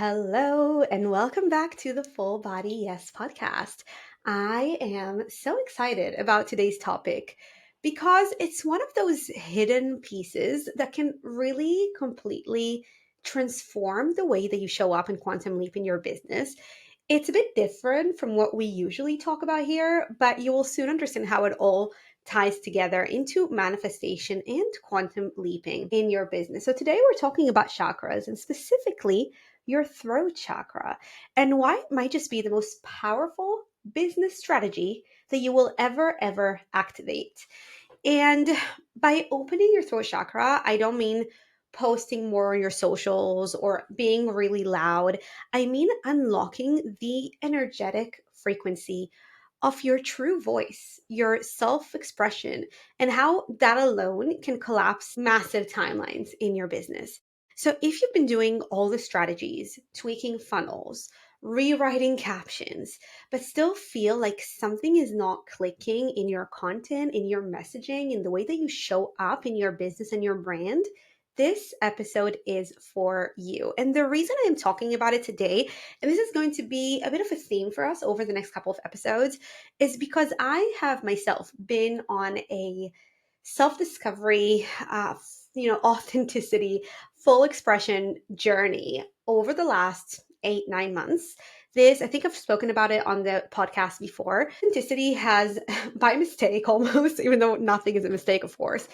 Hello, and welcome back to the Full Body Yes podcast. I am so excited about today's topic because it's one of those hidden pieces that can really completely transform the way that you show up in Quantum Leap in your business. It's a bit different from what we usually talk about here, but you will soon understand how it all ties together into manifestation and quantum leaping in your business. So, today we're talking about chakras and specifically your throat chakra and why it might just be the most powerful business strategy that you will ever activate. And by opening your throat chakra, I don't mean posting more on your socials or being really loud. I mean unlocking the energetic frequency of your true voice, your self expression, and how that alone can collapse massive timelines in your business. So, if you've been doing all the strategies, tweaking funnels, rewriting captions, but still feel like something is not clicking in your content, in your messaging, in the way that you show up in your business and your brand, this episode is for you. And the reason I'm talking about it today, and this is going to be a bit of a theme for us over the next couple of episodes, is because I have myself been on a self-discovery, authenticity, full expression journey over the last 8, 9 months. I think I've spoken about it on the podcast before. Authenticity has, by mistake almost, even though nothing is a mistake, of course,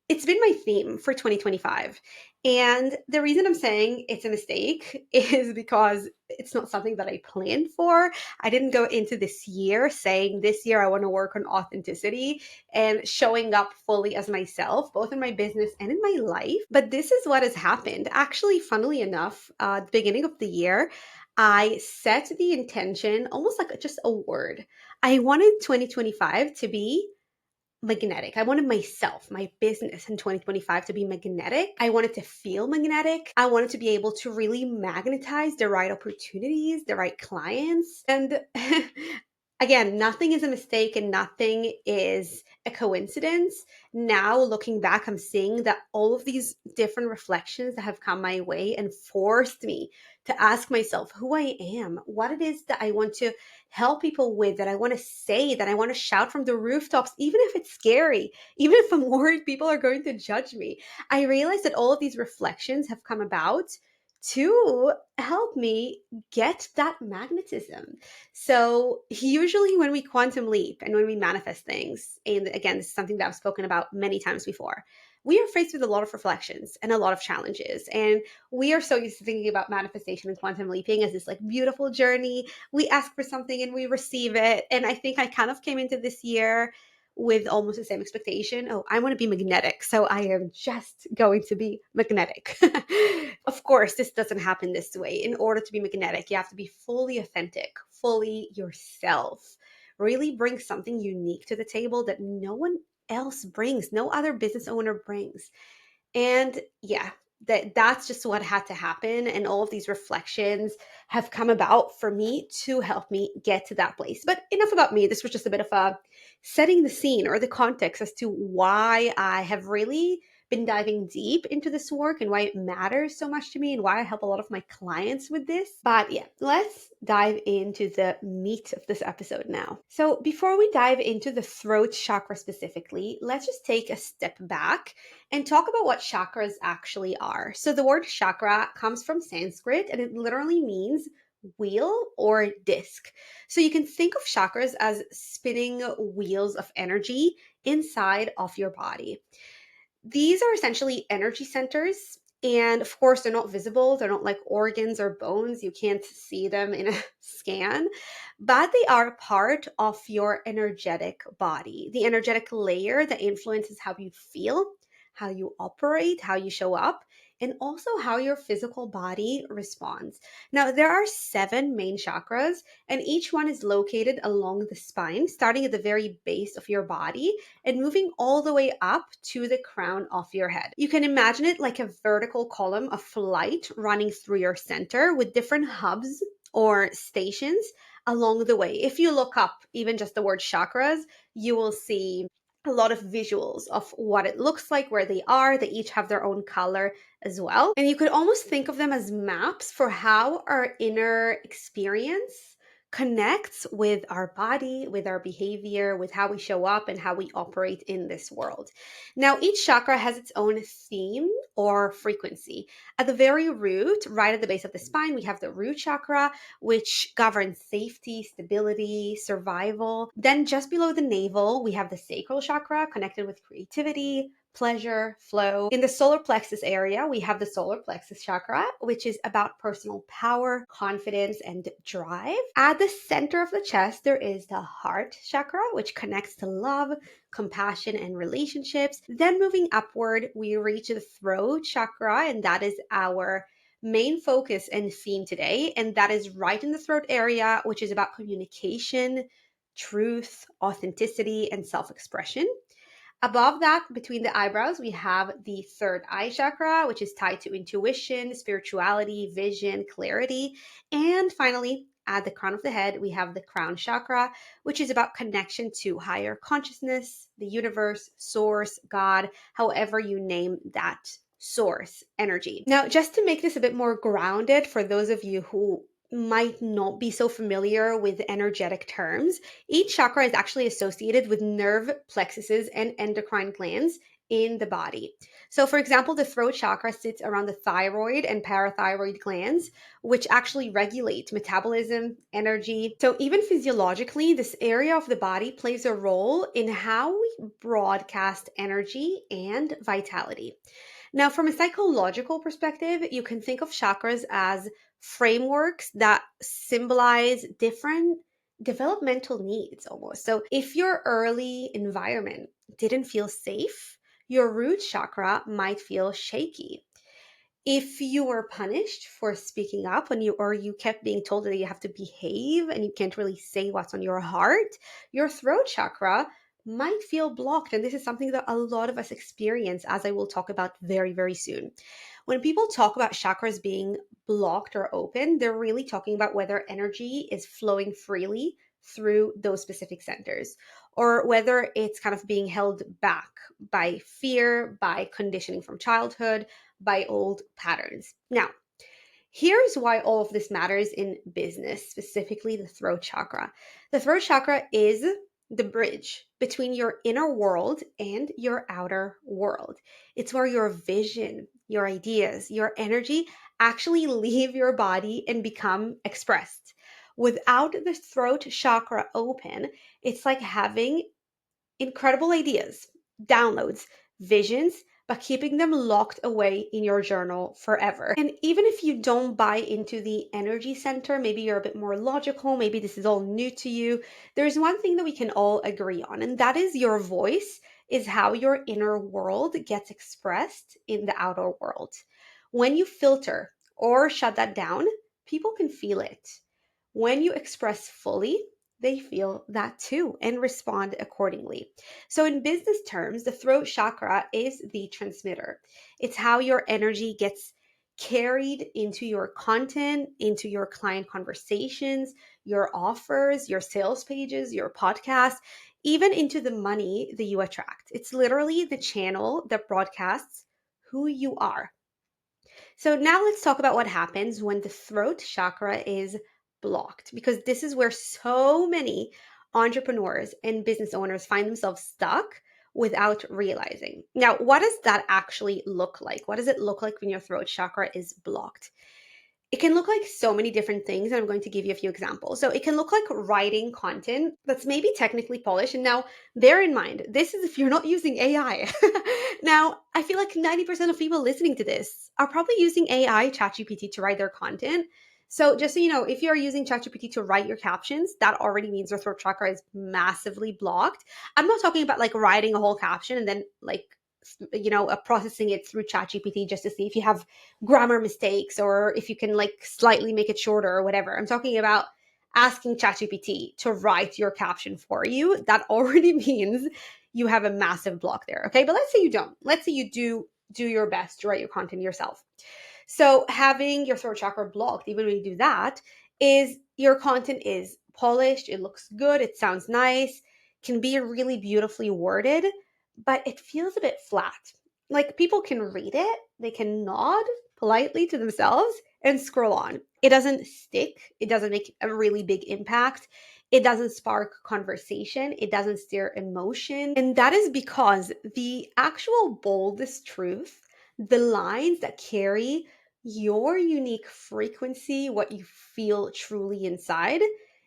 it's been my theme for 2025. And the reason I'm saying it's a mistake is because it's not something that I planned for. I didn't go into this year saying this year I want to work on authenticity and showing up fully as myself, both in my business and in my life. But this is what has happened. Actually, funnily enough, at the beginning of the year, I set the intention almost like just a word. I wanted 2025 to be magnetic. I wanted myself, my business in 2025 to be magnetic. I wanted to feel magnetic. I wanted to be able to really magnetize the right opportunities, the right clients. And again, nothing is a mistake and nothing is a coincidence. Now, looking back, I'm seeing that all of these different reflections that have come my way and forced me to ask myself who I am, what it is that I want to help people with, that I want to say, that I want to shout from the rooftops, even if it's scary, even if I'm worried people are going to judge me. I realized that all of these reflections have come about to help me get that magnetism. So, usually, when we quantum leap and when we manifest things, and again, this is something that I've spoken about many times before, we are faced with a lot of reflections and a lot of challenges. And we are so used to thinking about manifestation and quantum leaping as this like beautiful journey. We ask for something and we receive it. And I think I kind of came into this year with almost the same expectation. Oh, I want to be magnetic. So I am just going to be magnetic. Of course, this doesn't happen this way. In order to be magnetic, you have to be fully authentic, fully yourself. Really bring something unique to the table that no one else brings, no other business owner brings. And yeah, that's just what had to happen. And all of these reflections have come about for me to help me get to that place. But enough about me. This was just a bit of a setting the scene or the context as to why I have really been diving deep into this work and why it matters so much to me and why I help a lot of my clients with this. But yeah, let's dive into the meat of this episode now. So before we dive into the throat chakra specifically, let's just take a step back and talk about what chakras actually are. So the word chakra comes from Sanskrit and it literally means wheel or disc. So you can think of chakras as spinning wheels of energy inside of your body. These are essentially energy centers. And of course, they're not visible. They're not like organs or bones. You can't see them in a scan, but they are part of your energetic body, the energetic layer that influences how you feel, how you operate, how you show up, and also how your physical body responds. Now, there are 7 main chakras, and each one is located along the spine, starting at the very base of your body and moving all the way up to the crown of your head. You can imagine it like a vertical column of light running through your center with different hubs or stations along the way. If you look up even just the word chakras, you will see a lot of visuals of what it looks like, where they are. They each have their own color as well. And you could almost think of them as maps for how our inner experience connects with our body, with our behavior, with how we show up and how we operate in this world. Now, each chakra has its own theme or frequency. At the very root, right at the base of the spine, we have the root chakra, which governs safety, stability, survival. Then just below the navel, we have the sacral chakra connected with creativity, pleasure, flow. In the solar plexus area, we have the solar plexus chakra, which is about personal power, confidence, and drive. At the center of the chest, there is the heart chakra, which connects to love, compassion, and relationships. Then moving upward, we reach the throat chakra, and that is our main focus and theme today. And that is right in the throat area, which is about communication, truth, authenticity, and self expression. Above that, between the eyebrows, we have the third eye chakra, which is tied to intuition, spirituality, vision, clarity. And finally, at the crown of the head, we have the crown chakra, which is about connection to higher consciousness, the universe, source, God, however you name that source energy. Now, just to make this a bit more grounded for those of you who might not be so familiar with energetic terms, each chakra is actually associated with nerve plexuses and endocrine glands in the body. So, for example, the throat chakra sits around the thyroid and parathyroid glands, which actually regulate metabolism, energy. So, even physiologically, this area of the body plays a role in how we broadcast energy and vitality. Now, from a psychological perspective, you can think of chakras as frameworks that symbolize different developmental needs almost. So, if your early environment didn't feel safe, your root chakra might feel shaky. If you were punished for speaking up and you kept being told that you have to behave and you can't really say what's on your heart, your throat chakra might feel blocked. And this is something that a lot of us experience, as I will talk about very, very soon. When people talk about chakras being blocked or open, they're really talking about whether energy is flowing freely through those specific centers, or whether it's kind of being held back by fear, by conditioning from childhood, by old patterns. Now, here's why all of this matters in business, specifically the throat chakra. The throat chakra is the bridge between your inner world and your outer world. It's where your vision, your ideas, your energy actually leave your body and become expressed. Without the throat chakra open, it's like having incredible ideas, downloads, visions, but keeping them locked away in your journal forever. And even if you don't buy into the energy center, maybe you're a bit more logical, maybe this is all new to you, there's one thing that we can all agree on, and that is your voice is how your inner world gets expressed in the outer world. When you filter or shut that down, people can feel it. When you express fully, they feel that too and respond accordingly. So, in business terms, the throat chakra is the transmitter. It's how your energy gets carried into your content, into your client conversations, your offers, your sales pages, your podcast, even into the money that you attract. It's literally the channel that broadcasts who you are. So now let's talk about what happens when the throat chakra is blocked, because this is where so many entrepreneurs and business owners find themselves stuck without realizing. Now, what does that actually look like? What does it look like when your throat chakra is blocked? It can look like so many different things, and I'm going to give you a few examples. So it can look like writing content that's maybe technically polished. And now, bear in mind, this is if you're not using AI. Now, I feel like 90% of people listening to this are probably using AI, ChatGPT, to write their content. So just so you know, if you're using ChatGPT to write your captions, that already means your throat chakra is massively blocked. I'm not talking about like writing a whole caption and then like processing it through ChatGPT just to see if you have grammar mistakes or if you can like slightly make it shorter or whatever. I'm talking about asking ChatGPT to write your caption for you. That already means you have a massive block there. Okay. But let's say you don't. Let's say you do your best to write your content yourself. So having your throat chakra blocked, even when you do that, is your content is polished, it looks good, it sounds nice, can be really beautifully worded, but it feels a bit flat. Like people can read it, they can nod politely to themselves and scroll on. It doesn't stick, it doesn't make a really big impact. It doesn't spark conversation, it doesn't stir emotion. And that is because the actual boldest truth, the lines that carry your unique frequency, what you feel truly inside,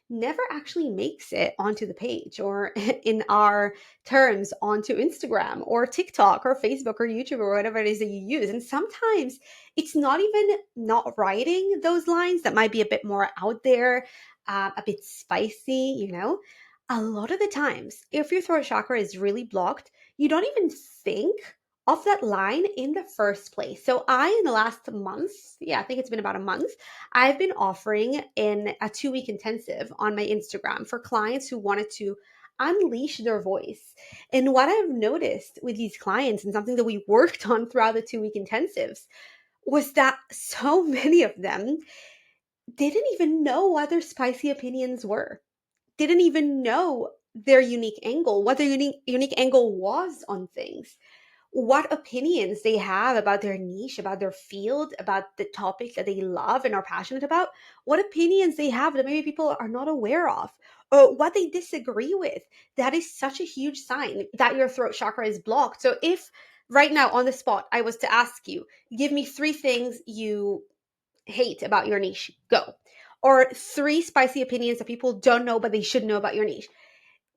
never actually makes it onto the page, or in our terms, onto Instagram or TikTok or Facebook or YouTube or whatever it is that you use. And sometimes it's not even not writing those lines that might be a bit more out there, a bit spicy, you know. A lot of the times, if your throat chakra is really blocked, you don't even think of that line in the first place. So in the last month, yeah, I think it's been about a month, I've been offering in a 2-week intensive on my Instagram for clients who wanted to unleash their voice. And what I've noticed with these clients, and something that we worked on throughout the 2-week intensives, was that so many of them didn't even know what their spicy opinions were, didn't even know their unique angle, what their unique angle was on things, what opinions they have about their niche, about their field, about the topics that they love and are passionate about, what opinions they have that maybe people are not aware of, or what they disagree with. That is such a huge sign that your throat chakra is blocked. So if right now on the spot I was to ask you, give me 3 things you hate about your niche, go. Or 3 spicy opinions that people don't know but they should know about your niche,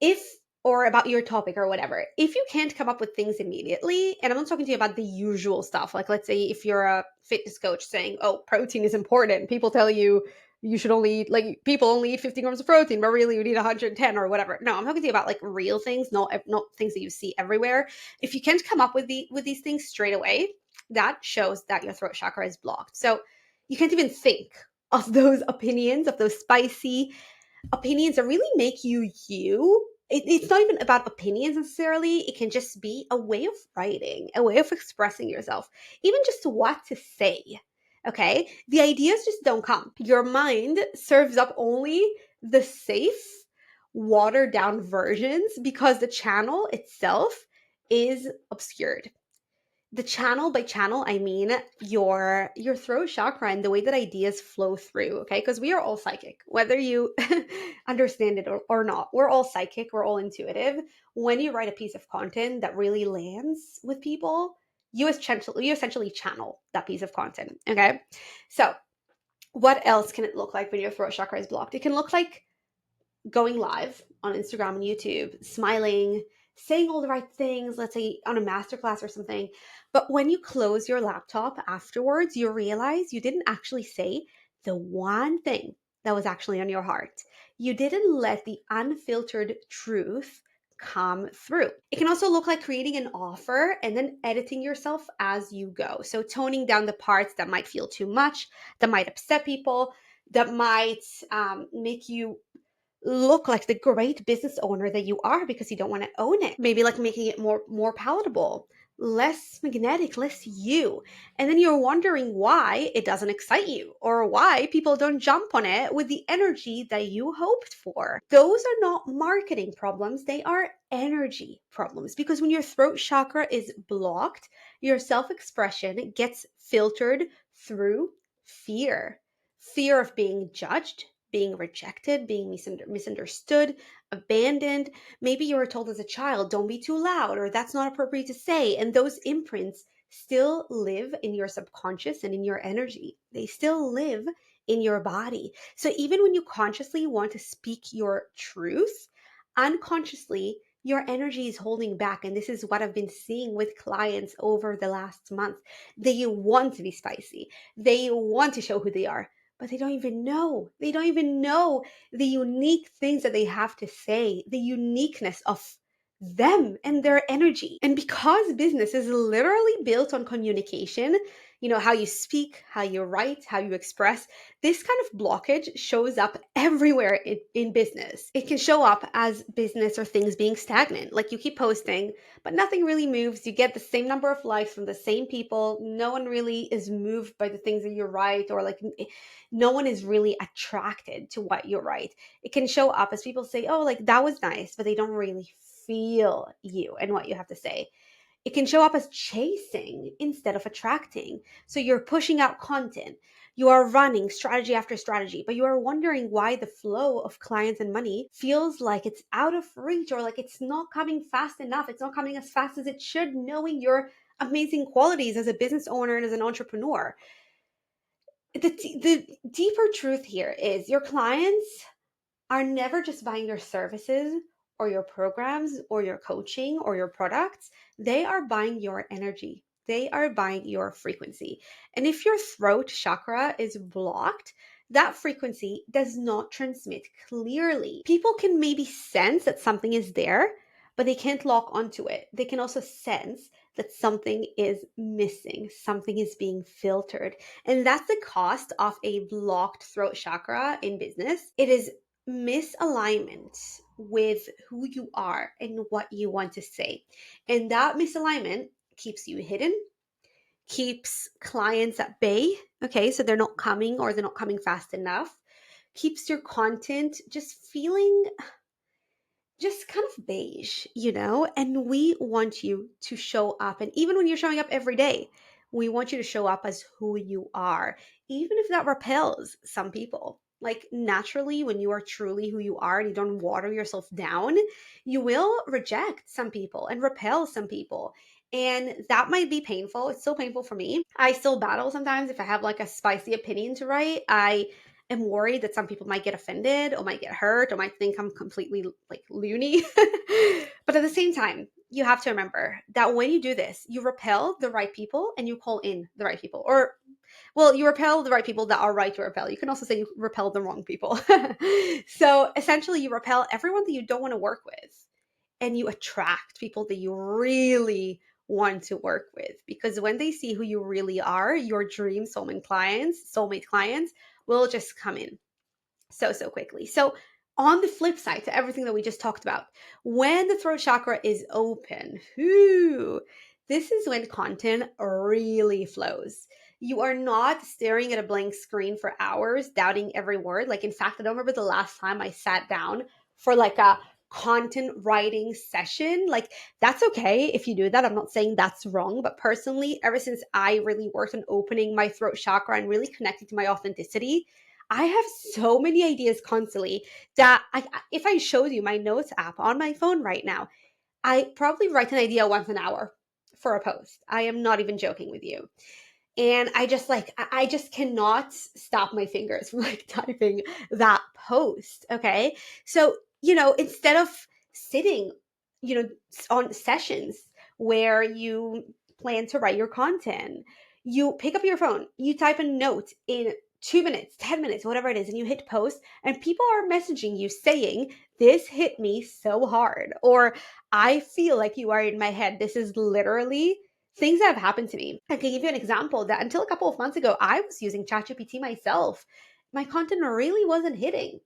if, or about your topic or whatever. If you can't come up with things immediately, and I'm not talking to you about the usual stuff, like let's say if you're a fitness coach saying, oh, protein is important, people tell you you should only eat, like people only eat 50 grams of protein, but really you need 110 or whatever. No, I'm talking to you about like real things, not things that you see everywhere. If you can't come up with these things straight away, that shows that your throat chakra is blocked. So you can't even think of those opinions, of those spicy opinions that really make you you. It's not even about opinions necessarily. It can just be a way of writing, a way of expressing yourself, even just what to say. Okay, the ideas just don't come. Your mind serves up only the safe, watered down versions because the channel itself is obscured. The channel, by channel I mean your throat chakra and the way that ideas flow through. Okay, because we are all psychic, whether you understand it or not. We're all psychic, we're all intuitive. When you write a piece of content that really lands with people, you essentially channel that piece of content. Okay, so what else can it look like when your throat chakra is blocked? It can look like going live on Instagram and YouTube, smiling, saying all the right things, let's say on a masterclass or something. But when you close your laptop afterwards, you realize you didn't actually say the one thing that was actually on your heart. You didn't let the unfiltered truth come through. It can also look like creating an offer and then editing yourself as you go. So toning down the parts that might feel too much, that might upset people, that might make you look like the great business owner that you are because you don't want to own it. Maybe like making it more palatable, less magnetic, less you. And then you're wondering why it doesn't excite you or why people don't jump on it with the energy that you hoped for. Those are not marketing problems, they are energy problems, because when your throat chakra is blocked, your self-expression gets filtered through fear. Fear of being judged, being rejected, being misunderstood, abandoned. Maybe you were told as a child, don't be too loud, or that's not appropriate to say. And those imprints still live in your subconscious and in your energy. They still live in your body. So even when you consciously want to speak your truth, unconsciously, your energy is holding back. And this is what I've been seeing with clients over the last month. They want to be spicy. They want to show who they are, but they don't even know. They don't even know the unique things that they have to say, the uniqueness of them and their energy. And because business is literally built on communication, how you speak, how you write, how you express. This kind of blockage shows up everywhere in business. It can show up as business or things being stagnant. Like you keep posting, but nothing really moves. You get the same number of likes from the same people. No one really is moved by the things that you write, or like no one is really attracted to what you write. It can show up as people say, oh, like that was nice, but they don't really feel you and what you have to say. It can show up as chasing instead of attracting. So you're pushing out content, you are running strategy after strategy, but you are wondering why the flow of clients and money feels like it's out of reach, or like it's not coming fast enough. It's not coming as fast as it should, knowing your amazing qualities as a business owner and as an entrepreneur. The deeper truth here is your clients are never just buying your services or your programs or your coaching or your products. They are buying your energy. They are buying your frequency. And if your throat chakra is blocked, that frequency does not transmit clearly. People can maybe sense that something is there, but they can't lock onto it. They can also sense that something is missing, something is being filtered. And that's the cost of a blocked throat chakra in business. It is misalignment with who you are and what you want to say. And that misalignment keeps you hidden, keeps clients at bay. Okay, so they're not coming, or they're not coming fast enough, keeps your content just feeling just kind of beige, and we want you to show up. And even when you're showing up every day, we want you to show up as who you are, even if that repels some people. Like naturally, when you are truly who you are and you don't water yourself down, you will reject some people and repel some people. And that might be painful. It's still painful for me. I still battle sometimes if I have like a spicy opinion to write. I am worried that some people might get offended or might get hurt or might think I'm completely like loony. But at the same time, you have to remember that when you do this, you repel the right people and you call in the right people. Or, well, you repel the right people that are right to repel. You can also say you repel the wrong people. So essentially, you repel everyone that you don't want to work with, and you attract people that you really want to work with, because when they see who you really are, your dream soulmate clients will just come in so quickly. So on the flip side to everything that we just talked about, when the throat chakra is open, this is when content really flows. You are not staring at a blank screen for hours, doubting every word. Like, in fact, I don't remember the last time I sat down for like a content writing session. Like, that's okay if you do that. I'm not saying that's wrong, but personally, ever since I really worked on opening my throat chakra and really connecting to my authenticity, I have so many ideas constantly that if I showed you my notes app on my phone right now, I probably write an idea once an hour for a post. I am not even joking with you. And I just cannot stop my fingers from like typing that post. Okay. So, instead of sitting, on sessions where you plan to write your content, you pick up your phone, you type a note in 2 minutes, 10 minutes, whatever it is, and you hit post, and people are messaging you saying, this hit me so hard, or I feel like you are in my head. This is literally things that have happened to me. I can give you an example that until a couple of months ago, I was using ChatGPT myself. My content really wasn't hitting.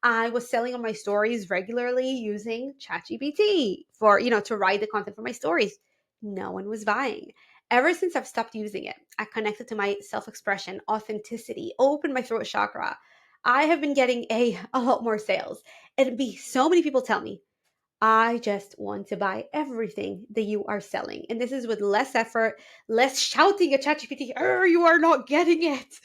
I was selling on my stories regularly using ChatGPT for, to write the content for my stories. No one was buying. Ever since I've stopped using it, I connected to my self-expression, authenticity, opened my throat chakra. I have been getting a lot more sales. And be so many people tell me, I just want to buy everything that you are selling. And this is with less effort, less shouting at ChatGPT, you are not getting it.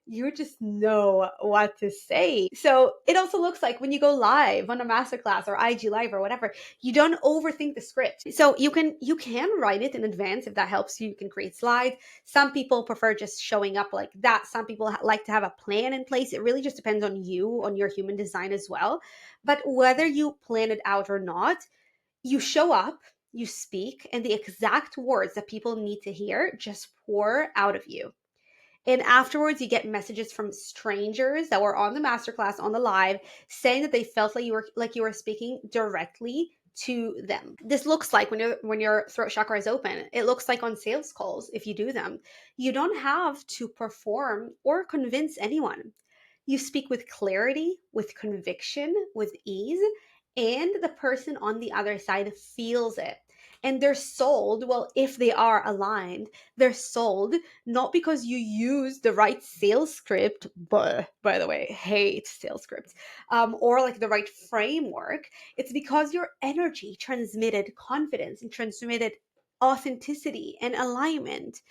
You just know what to say. So it also looks like when you go live on a masterclass or IG live or whatever, you don't overthink the script. So you can write it in advance if that helps you. You can create slides. Some people prefer just showing up like that. Some people like to have a plan in place. It really just depends on you, on your human design as well. But whether you plan it out or not, you show up, you speak, and the exact words that people need to hear just pour out of you. And afterwards, you get messages from strangers that were on the masterclass, on the live, saying that they felt like you were speaking directly to them. This looks like when your throat chakra is open, it looks like on sales calls if you do them. You don't have to perform or convince anyone. You speak with clarity, with conviction, with ease, and the person on the other side feels it. And they're sold, well, if they are aligned, they're sold not because you use the right sales script, but by the way, hate sales scripts, or like the right framework. It's because your energy transmitted confidence and transmitted authenticity and alignment.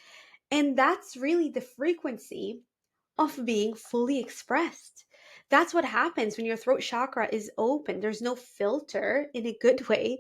And that's really the frequency of being fully expressed. That's what happens when your throat chakra is open. There's no filter in a good way,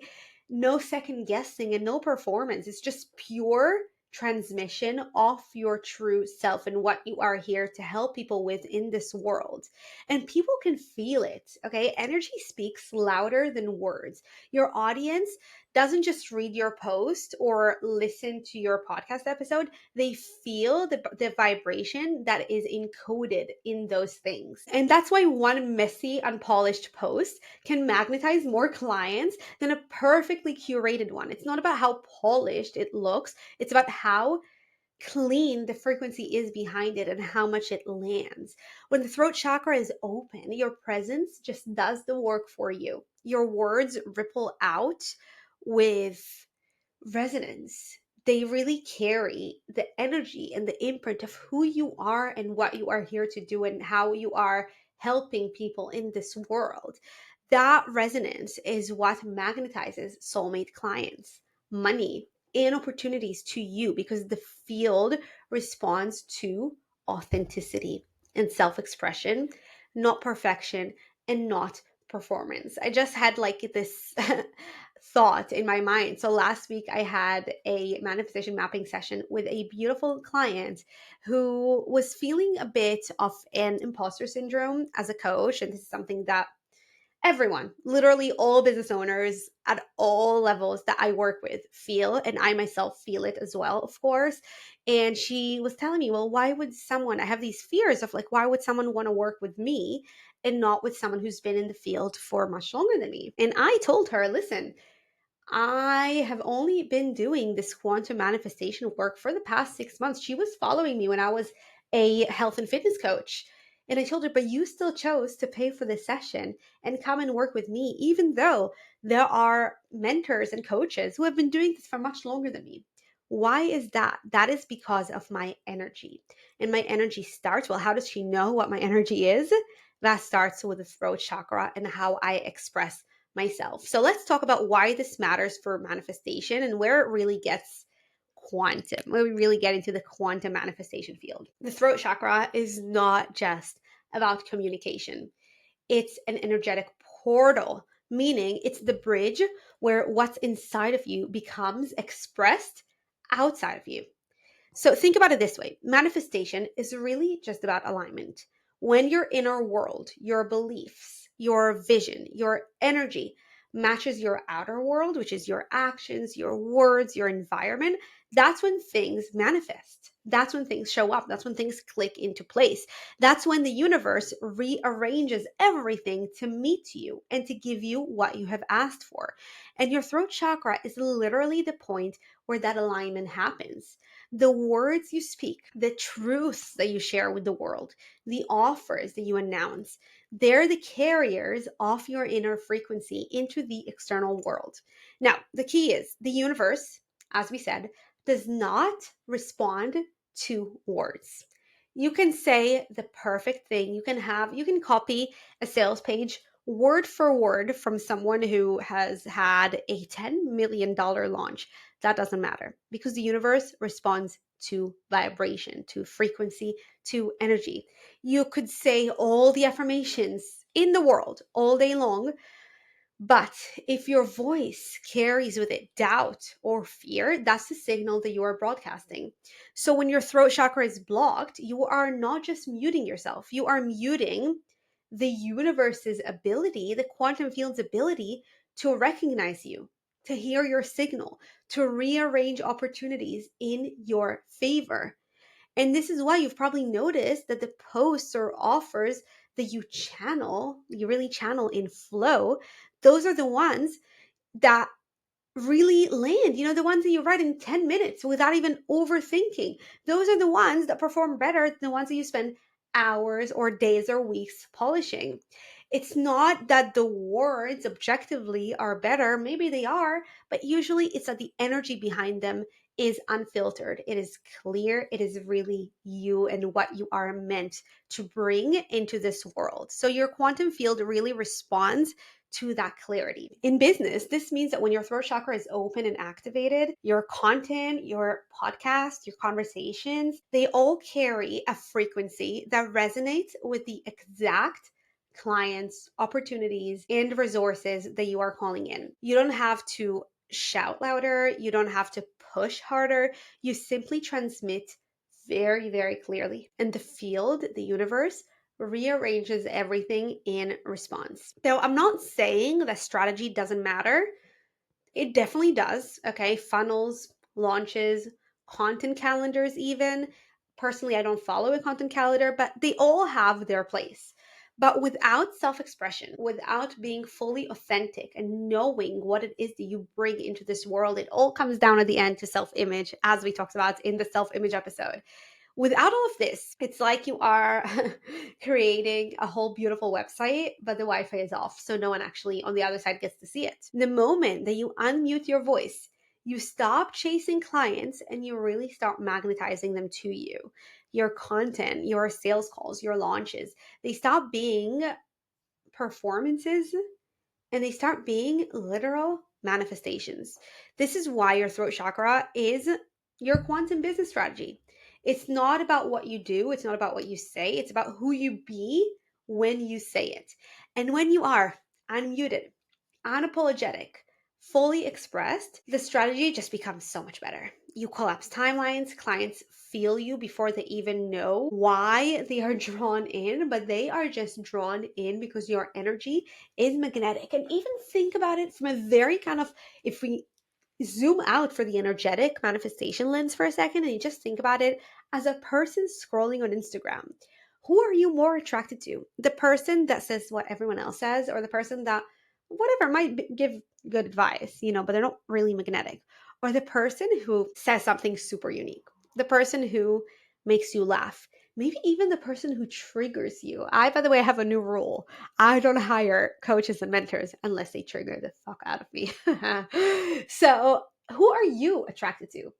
no second guessing, and no performance. It's just pure transmission of your true self and what you are here to help people with in this world. And people can feel it, okay? Energy speaks louder than words. Your audience doesn't just read your post or listen to your podcast episode, they feel the vibration that is encoded in those things. And that's why one messy, unpolished post can magnetize more clients than a perfectly curated one. It's not about how polished it looks, it's about how clean the frequency is behind it and how much it lands. When the throat chakra is open, your presence just does the work for you. Your words ripple out with resonance. They really carry the energy and the imprint of who you are and what you are here to do and how you are helping people in this world. That resonance is what magnetizes soulmate clients, money, and opportunities to you because the field responds to authenticity and self expression, not perfection and not performance. I just had like this thought in my mind. So last week I had a manifestation mapping session with a beautiful client who was feeling a bit of an imposter syndrome as a coach. And this is something that everyone, literally all business owners at all levels that I work with feel, and I myself feel it as well, of course. And she was telling me, well, why would someone, I have these fears of like, why would someone want to work with me and not with someone who's been in the field for much longer than me? And I told her, listen, I have only been doing this quantum manifestation work for the past 6 months. She was following me when I was a health and fitness coach. And I told her, but you still chose to pay for this session and come and work with me, even though there are mentors and coaches who have been doing this for much longer than me. Why is that? That is because of my energy. And my energy starts, well, how does she know what my energy is? That starts with the throat chakra and how I express myself. So let's talk about why this matters for manifestation and where it really gets quantum, where we really get into the quantum manifestation field. The throat chakra is not just about communication. It's an energetic portal, meaning it's the bridge where what's inside of you becomes expressed outside of you. So think about it this way. Manifestation is really just about alignment. When your inner world, your beliefs, your vision, your energy matches your outer world, which is your actions, your words, your environment, that's when things manifest. That's when things show up. That's when things click into place. That's when the universe rearranges everything to meet you and to give you what you have asked for. And your throat chakra is literally the point where that alignment happens. The words you speak, the truths that you share with the world, the offers that you announce, they're the carriers of your inner frequency into the external world. Now, the key is the universe, as we said, does not respond to words. You can say the perfect thing. You can copy a sales page word for word from someone who has had a $10 million launch. That doesn't matter because the universe responds to vibration, to frequency, to energy. You could say all the affirmations in the world all day long, but if your voice carries with it doubt or fear, that's the signal that you are broadcasting. So when your throat chakra is blocked, you are not just muting yourself, you are muting the universe's ability, the quantum field's ability to recognize you, to hear your signal, to rearrange opportunities in your favor. And this is why you've probably noticed that the posts or offers that you really channel in flow, those are the ones that really land, the ones that you write in 10 minutes without even overthinking. Those are the ones that perform better than the ones that you spend hours or days or weeks polishing. It's not that the words objectively are better, maybe they are, but usually it's that the energy behind them is unfiltered. It is clear. It is really you and what you are meant to bring into this world. So your quantum field really responds to that clarity. In business, this means that when your throat chakra is open and activated, your content, your podcast, your conversations, they all carry a frequency that resonates with the exact clients, opportunities, and resources that you are calling in. You don't have to shout louder, you don't have to push harder, you simply transmit very, very clearly. And the field, the universe, rearranges everything in response. Now, I'm not saying that strategy doesn't matter. It definitely does. Okay. Funnels, launches, content calendars, even. Personally, I don't follow a content calendar, but they all have their place. But without self expression, without being fully authentic and knowing what it is that you bring into this world, it all comes down at the end to self image, as we talked about in the self image episode. Without all of this, it's like you are creating a whole beautiful website, but the Wi Fi is off. So no one actually on the other side gets to see it. The moment that you unmute your voice, you stop chasing clients and you really start magnetizing them to you. Your content, your sales calls, your launches, they stop being performances and they start being literal manifestations. This is why your throat chakra is your quantum business strategy. It's not about what you do, it's not about what you say, it's about who you be when you say it. And when you are unmuted, unapologetic, fully expressed, the strategy just becomes so much better. You collapse timelines, clients feel you before they even know why they are drawn in, but they are just drawn in because your energy is magnetic. And even think about it from a very kind of, if we zoom out for the energetic manifestation lens for a second and you just think about it as a person scrolling on Instagram, who are you more attracted to? The person that says what everyone else says, or the person that, whatever, might give good advice, but they're not really magnetic? Or the person who says something super unique? The person who makes you laugh? Maybe even the person who triggers you. By the way, have a new rule. I don't hire coaches and mentors unless they trigger the fuck out of me. So, who are you attracted to?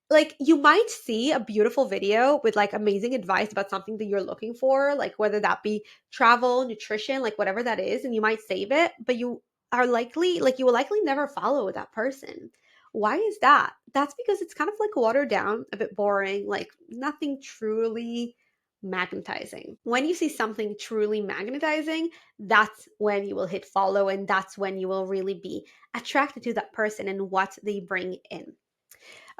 Like, you might see a beautiful video with like amazing advice about something that you're looking for, like whether that be travel, nutrition, like whatever that is, and you might save it, but you will likely never follow that person. Why is that? That's because it's kind of like watered down, a bit boring, like nothing truly magnetizing. When you see something truly magnetizing, that's when you will hit follow, and that's when you will really be attracted to that person and what they bring in.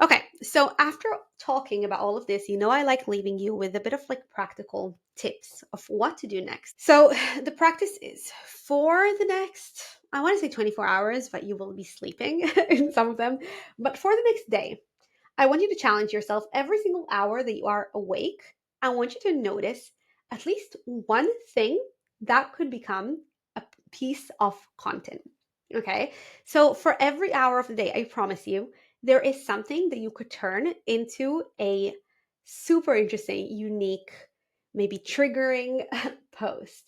Okay, so after talking about all of this, I like leaving you with a bit of like practical tips of what to do next. So the practice is for the next, I want to say 24 hours, but you will be sleeping in some of them. But for the next day, I want you to challenge yourself every single hour that you are awake. I want you to notice at least one thing that could become a piece of content. Okay. So for every hour of the day, I promise you, there is something that you could turn into a super interesting, unique, maybe triggering post.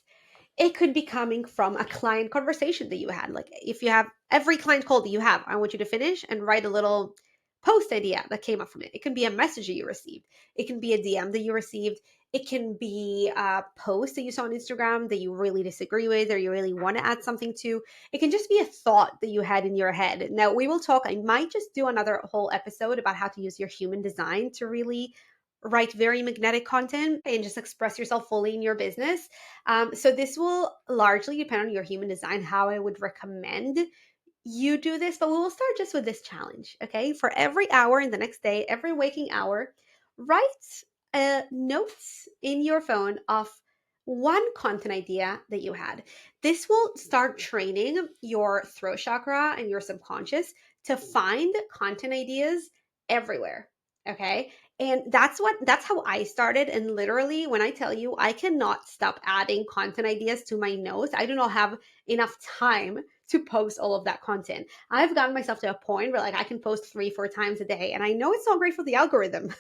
It could be coming from a client conversation that you had. Like, if you have every client call that you have, I want you to finish and write a little post idea that came up from it. It can be a message that you received, it can be a DM that you received, it can be a post that you saw on Instagram that you really disagree with or you really want to add something to. It can just be a thought that you had in your head. Now, we will talk, I might just do another whole episode about how to use your human design to really write very magnetic content and just express yourself fully in your business. So this will largely depend on your human design, how I would recommend you do this, but we will start just with this challenge. Okay. For every hour in the next day, every waking hour, write notes in your phone of one content idea that you had. This will start training your throat chakra and your subconscious to find content ideas everywhere. Okay. And that's how I started. And literally, when I tell you, I cannot stop adding content ideas to my notes. I do not have enough time to post all of that content. I've gotten myself to a point where like I can post 3-4 times a day, and I know it's not great for the algorithm.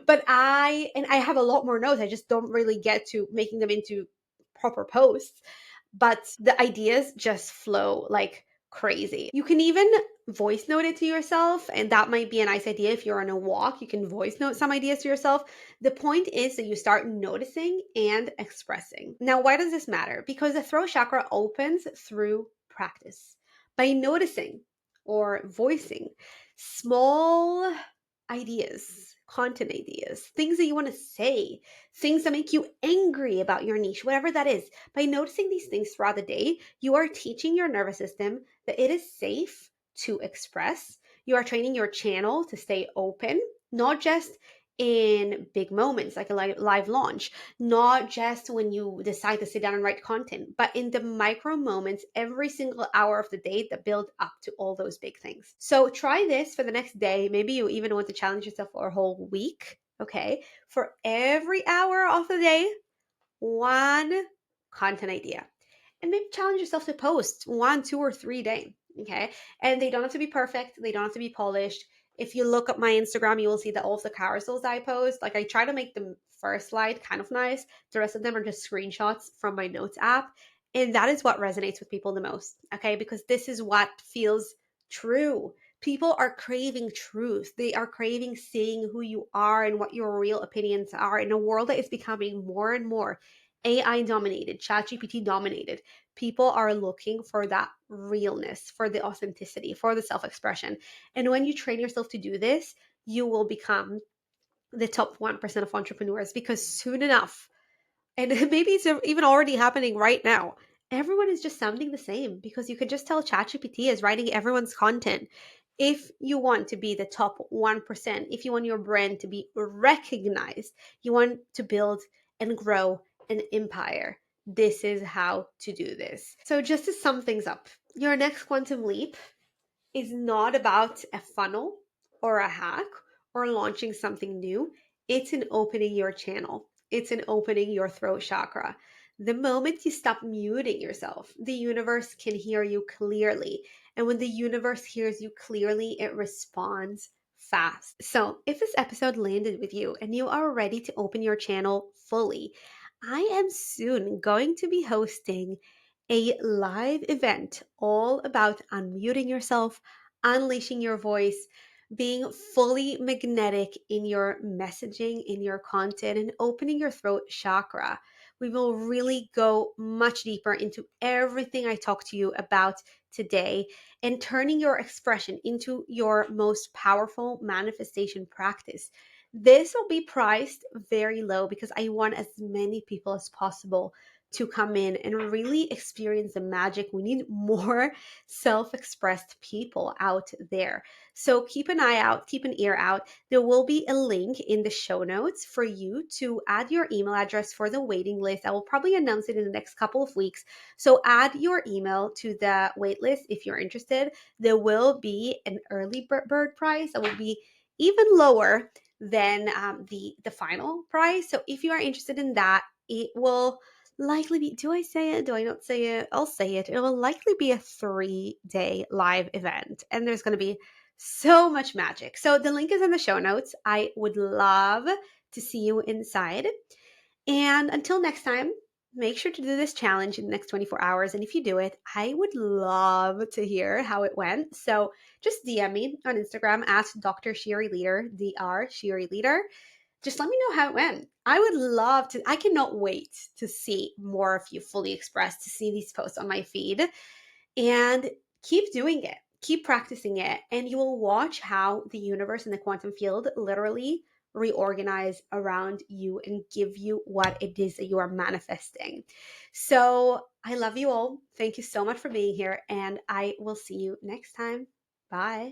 But I have a lot more notes. I just don't really get to making them into proper posts, but the ideas just flow like crazy. You can even voice note it to yourself, and that might be a nice idea. If you're on a walk, you can voice note some ideas to yourself. The point is that you start noticing and expressing. Now, why does this matter? Because the throat chakra opens through practice. By noticing or voicing small ideas, content ideas, things that you want to say, things that make you angry about your niche, whatever that is. By noticing these things throughout the day, you are teaching your nervous system that it is safe to express. You are training your channel to stay open, not just in big moments like a live launch, not just when you decide to sit down and write content, but in the micro moments every single hour of the day that build up to all those big things. So try this for the next day. Maybe you even want to challenge yourself for a whole week. Okay. For every hour of the day, one content idea. And maybe challenge yourself to post 1, 2, or 3 a day. Okay. And they don't have to be perfect, they don't have to be polished. If you look at my Instagram, you will see that all of the carousels I post, like I try to make the first slide kind of nice. The rest of them are just screenshots from my notes app. And that is what resonates with people the most. Okay. Because this is what feels true. People are craving truth. They are craving seeing who you are and what your real opinions are in a world that is becoming more and more AI dominated, ChatGPT dominated. People are looking for that realness, for the authenticity, for the self expression. And when you train yourself to do this, you will become the top 1% of entrepreneurs, because soon enough, and maybe it's even already happening right now, everyone is just sounding the same, because you can just tell ChatGPT is writing everyone's content. If you want to be the top 1%, if you want your brand to be recognized, you want to build and grow an empire, this is how to do this. So, just to sum things up, your next quantum leap is not about a funnel or a hack or launching something new. It's in opening your channel, it's in opening your throat chakra. The moment you stop muting yourself, the universe can hear you clearly. And when the universe hears you clearly, it responds fast. So, if this episode landed with you and you are ready to open your channel fully, I am soon going to be hosting a live event all about unmuting yourself, unleashing your voice, being fully magnetic in your messaging, in your content, and opening your throat chakra. We will really go much deeper into everything I talked to you about today, and turning your expression into your most powerful manifestation practice. This will be priced very low because I want as many people as possible to come in and really experience the magic. We need more self expressed people out there. So keep an eye out, keep an ear out. There will be a link in the show notes for you to add your email address for the waiting list. I will probably announce it in the next couple of weeks. So add your email to the wait list if you're interested. There will be an early bird price that will be even lower than the final price. So if you are interested in that, it will likely be, do I say it? Do I not say it? I'll say it. It will likely be a 3-day live event, and there's going to be so much magic. So the link is in the show notes. I would love to see you inside. And until next time, make sure to do this challenge in the next 24 hours. And if you do it, I would love to hear how it went. So just DM me on Instagram at Dr. Shiri Leader, Dr. Shiri Leader. Just let me know how it went. I would love to, I cannot wait to see more of you fully expressed, to see these posts on my feed. And keep doing it, keep practicing it, and you will watch how the universe and the quantum field literally reorganize around you and give you what it is that you are manifesting. So I love you all. Thank you so much for being here, and I will see you next time. Bye.